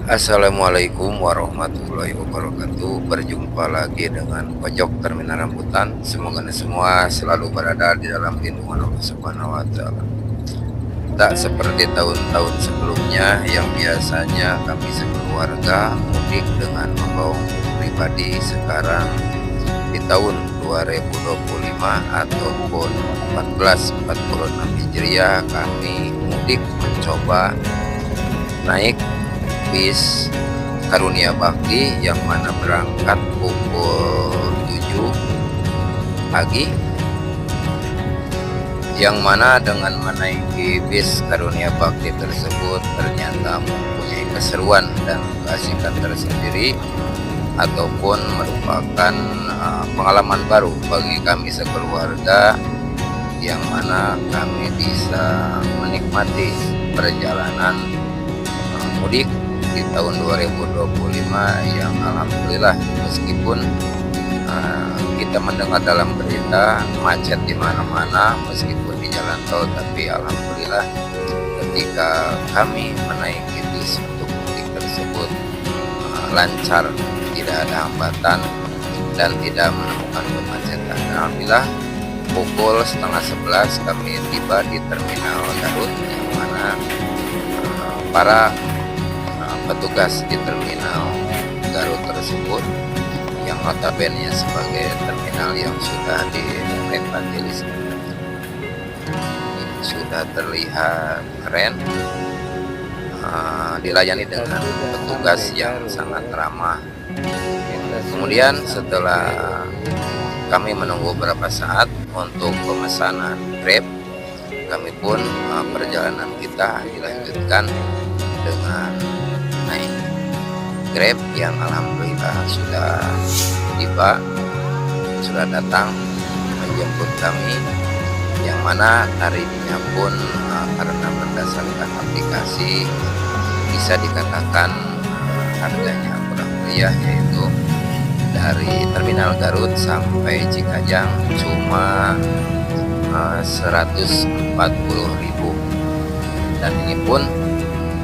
Assalamualaikum warahmatullahi wabarakatuh. Berjumpa lagi dengan Pojok Terminal Rambutan. Semoga semua selalu berada di dalam lindungan Allah Subhanahu wa Ta'ala. Tak seperti tahun-tahun sebelumnya yang biasanya kami sekeluarga mudik dengan membawa mobil pribadi, sekarang di tahun 2025 ataupun 1446 Hijriah kami mudik mencoba naik bis Karunia Bakti yang mana berangkat pukul 7 pagi, yang mana dengan menaiki bis Karunia Bakti tersebut ternyata mempunyai keseruan dan keasikan tersendiri ataupun merupakan pengalaman baru bagi kami sekeluarga, yang mana kami bisa menikmati perjalanan mudik di tahun 2025 yang alhamdulillah, meskipun kita mendengar dalam berita macet di mana-mana meskipun di jalan tol, tapi alhamdulillah ketika kami menaiki bis untuk mudik tersebut lancar, tidak ada hambatan dan tidak menemukan kemacetan. Alhamdulillah pukul setengah 11 kami tiba di Terminal Garut, yang mana para petugas di Terminal Garut tersebut yang notabene sebagai terminal yang sudah direvitalisasi, sudah terlihat keren, dilayani dengan petugas yang sangat ramah. Kemudian setelah kami menunggu beberapa saat untuk pemesanan Grab, kami pun perjalanan kita dilanjutkan dengan naik Grab yang alhamdulillah sudah tiba, sudah datang menjemput kami, yang mana tarifnya pun karena berdasarkan aplikasi bisa dikatakan harganya murah meriah, yaitu dari Terminal Garut sampai Cikajang cuma 140.000, dan ini pun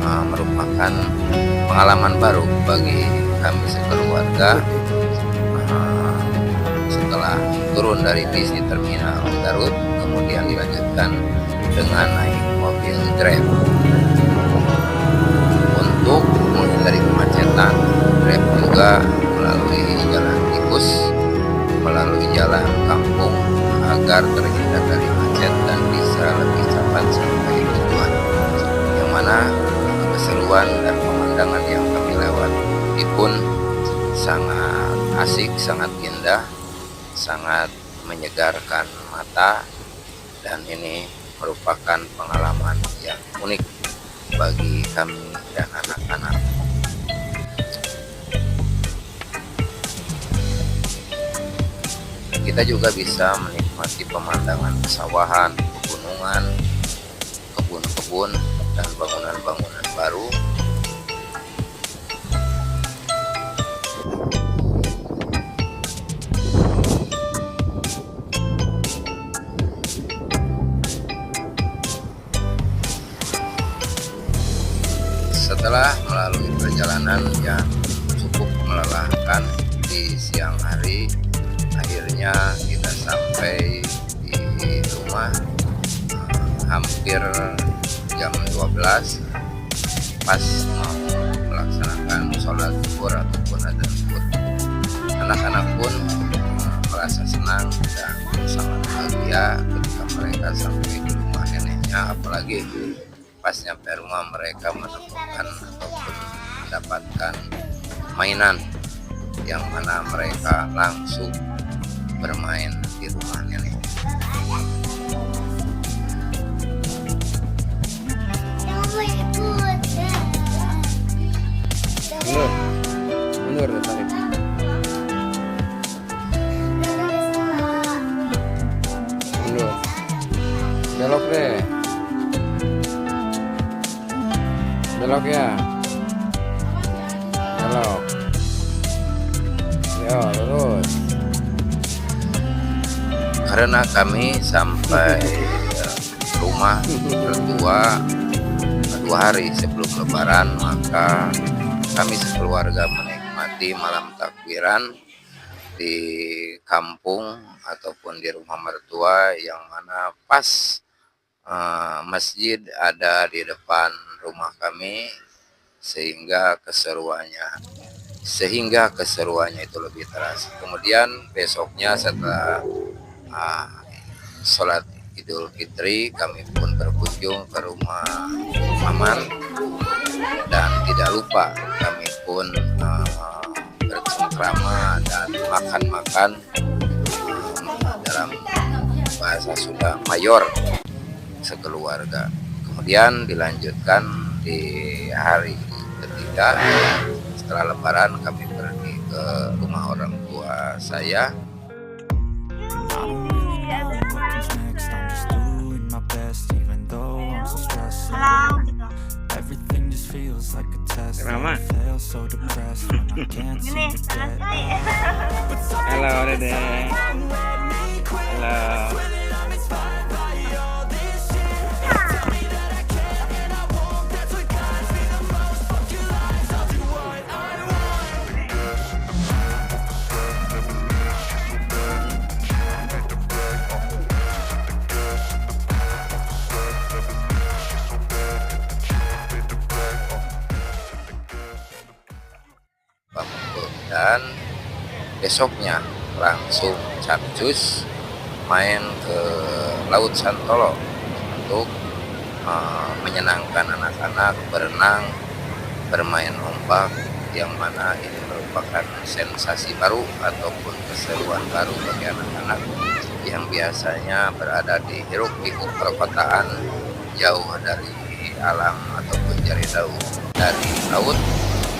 merupakan pengalaman baru bagi kami sekeluarga. Setelah turun dari bis di Terminal Garut, kemudian dilanjutkan dengan naik mobil Grab. Untuk menghindari kemacetan, Grab juga melalui jalan tikus, melalui jalan kampung agar terhindar dari macet dan bisa lebih cepat sampai tujuan, yang mana keseruan dan pemandangan yang kami lewati pun sangat asik, sangat indah, sangat menyegarkan mata, dan ini merupakan pengalaman yang unik bagi kami dan anak-anak. Kita juga bisa menikmati pemandangan pesawahan, pegunungan, kebun-kebun, dan bangunan-bangunan baru. Setelah melalui perjalanan yang cukup melelahkan di siang hari, akhirnya kita sampai di rumah hampir jam 12, pas mau melaksanakan sholat zuhur ataupun adzan zuhur. Anak-anak pun merasa senang dan sangat bahagia ketika mereka sampai di rumah neneknya, apalagi pas nyampe rumah mereka menemukan ataupun mendapatkan mainan yang mana mereka langsung bermain di rumah nenek. Mundur tarik. Mundur. Belok deh. Belok ya. Belok. Yo, lurus. Karena kami sampai rumah berdua 2 hari sebelum Lebaran, maka kami sekeluarga menikmati malam takbiran di kampung ataupun di rumah mertua, yang mana pas masjid ada di depan rumah kami, sehingga keseruannya itu lebih terasa. Kemudian besoknya setelah sholat Idul Fitri, kami pun berkunjung ke rumah Maman, dan tidak lupa kami pun bercengkrama dan makan-makan dalam bahasa Sunda mayor sekeluarga. Kemudian dilanjutkan di hari ketiga setelah Lebaran, kami pergi ke rumah orang tua saya. Rama. Halo Dede. Halo. Dan besoknya langsung capcus main ke Laut Santolo untuk menyenangkan anak-anak, berenang, bermain ombak, yang mana ini merupakan sensasi baru ataupun keseruan baru bagi anak-anak yang biasanya berada di hiruk-pikuk perkotaan, jauh dari alam ataupun jaridau dari laut.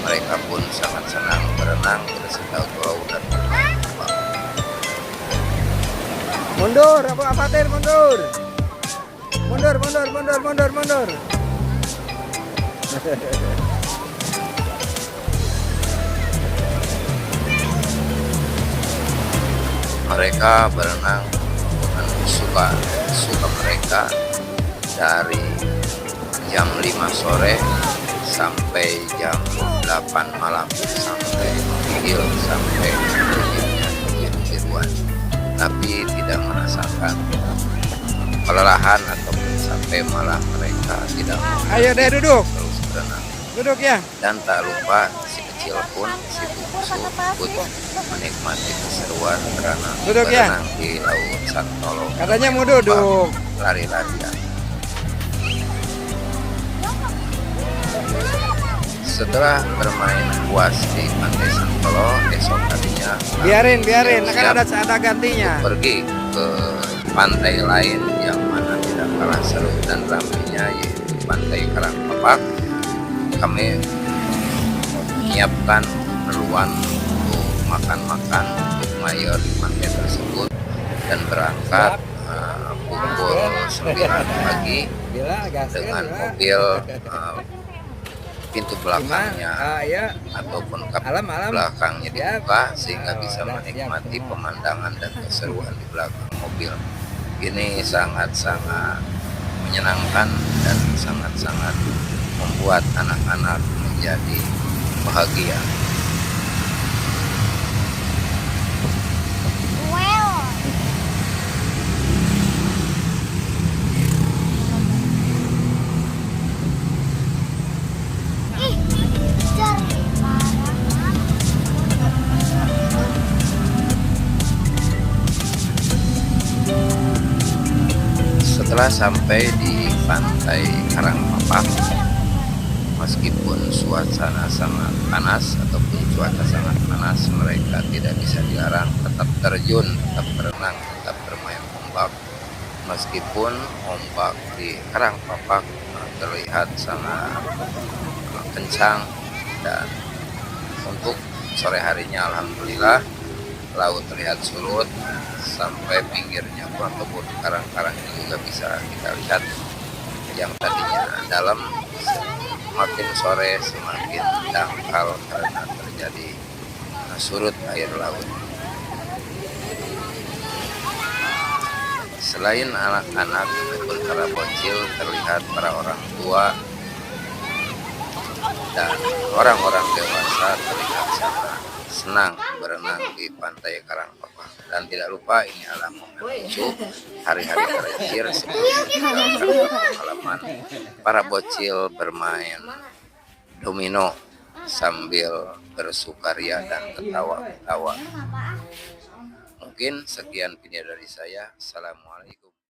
Mereka pun sangat senang berenang, bersendawa dan bermain ombak. Mundur, apa Ter, mundur. Mundur. Mereka berenang dengan suka mereka dari jam 5 sore sampai jam 8 malam, sampai menggigil, sampai biru-biruan, tapi tidak merasakan kelelahan ataupun sampai malah mereka tidak. Ayo deh duduk. Terus berenang. Duduk ya. Dan tak lupa si kecil pun, si bungsu ikut menikmati keseruan berenang di Laut Santolo. Katanya mau duduk. Lari-larian. Setelah bermain puas di Pantai Santolo, esok harinya biarin, kan ada gantinya. Pergi ke pantai lain yang mana tidak kalah seru dan ramainya, yaitu Pantai Karangpapak. Kami menyiapkan keperluan untuk makan untuk mayor di pantai tersebut dan berangkat pukul 9 pagi dengan mobil pintu belakangnya ataupun kap belakangnya dibuka, sehingga bisa menikmati pemandangan dan keseruan di belakang mobil. Ini sangat-sangat menyenangkan dan sangat-sangat membuat anak-anak menjadi bahagia. Setelah sampai di Pantai Karangpapak, meskipun suasana sangat panas ataupun cuaca sangat panas, mereka tidak bisa dilarang tetap terjun, tetap berenang, tetap bermain ombak. Meskipun ombak di Karangpapak terlihat sangat kencang, dan untuk sore harinya alhamdulillah laut terlihat surut sampai pinggirnya ataupun karang-karang ini juga bisa kita lihat, yang tadinya dalam semakin sore semakin dangkal karena terjadi surut air laut. Selain anak-anak ataupun para bocil, terlihat para orang tua dan orang-orang dewasa terlihat sangat senang berenang di pantai Karangpapak. Dan tidak lupa ini adalah momen lucu hari-hari terakhir sebelum meninggalkan halaman. Para bocil bermain domino sambil bersukaria dan ketawa-ketawa. Mungkin sekian video dari saya. Assalamualaikum.